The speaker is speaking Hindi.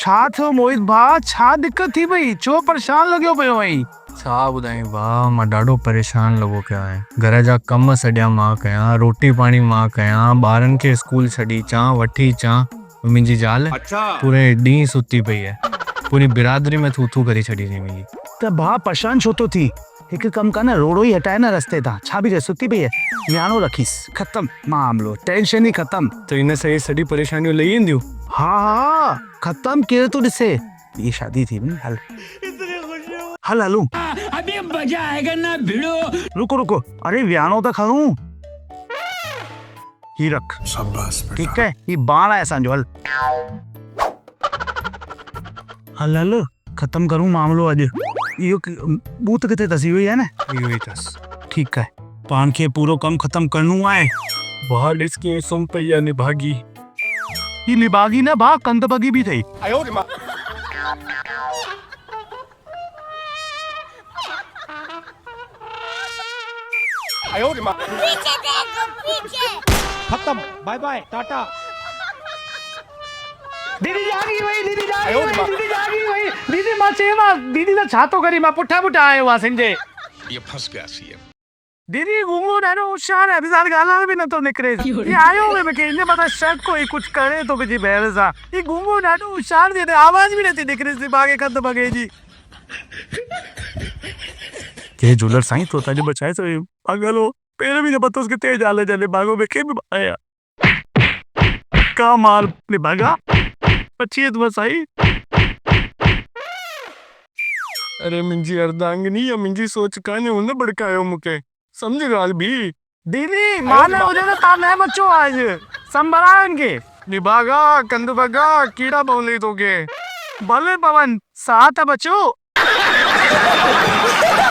छा थियो मोहित भा, छा दिक्कत थी भई? छो परेशान लॻियो पियो आहीं? छा ॿुधाई भाउ, मां ॾाढो परेशान लॻो पियो आहियां। घर जा कम सॼा मां कयां, रोटी पाणी मां कयां, ॿारनि खे स्कूल छॾी अचां, वठी अचां। मुंहिंजी ज़ाल पूरे ॾींहुं सुती पई आहे। पूरी बिरादरी में थू थू करे छॾी मुंहिंजी। त भा परेशान छो थो थी? हिकु कमु कर न, रोड़ो ई हटाए न रस्ते तां। छा बि सुती पई आहे, वियाणो रखीस, ख़त्म मामलो, टेंशन ही ख़त्म। त इन सां सॼी परेशानियूं लही वेंदियूं। हाँ ख़त्म, केरु तो ॾिसे? ये शादी थी न, हल हल हलूं। अभी मजा आएगा ना भिड़ो। रुको रुको, अरे वियाणो तो खणूं। ही रख, ठीक है, ये बाण है असांजो। हल हल हल, खत्म करूं मामलो अॼु। इहो बूत किथे अथसि? इहो ई आहे न? इहो ई अथसि। ठीकु आहे, पाण खे पूरो कमु ख़त्म करणो आहे। भाउ ॾिस कीअं सुम्ही पई आहे निभागी। ही निभागी न भा, कंदबगी भी थई। पीछे देखो, पीछे। खत्म, बाय बाय, टाटा। दीदी जागी वई, दीदी जागी वई, दीदी जागी वई। दीदी मां चयो दीदी त छा तो करी, मां पुठा पुठा आयो आ सिंजे। ये फंस गया सीएम। दीदी घूमो ॾाढो होशियार है, अभी साथ ॻाल्हाइण बि नथो निकिरे। ये आयो हुए मूंखे इन मथां शक कोई कुछ करे तो मुंहिंजी भेण सां। ये घूमो ॾाढो होशियार थी, आवाज़ भी नथी निकिरे दिमाग़ खंद बगे जी। के झूलर साईं तो ताजे बचाए तो पागल हो, पैर भी न पतो उसके तेज आले जले भागो में के भी आया। का माल ने भागा अच्छी है साईं। अरे मुंहिंजी अर्धांगिनी या मुंहिंजी सोच कान्हे, हुन भड़कायो मूंखे। सम्झ ॻाल्हि बि। दीदी माल हुजे त तव्हां न बचो आज, संभरान के निभागा कंद बगा कीड़ा पवले तोखे। भले पवन साथ बचो।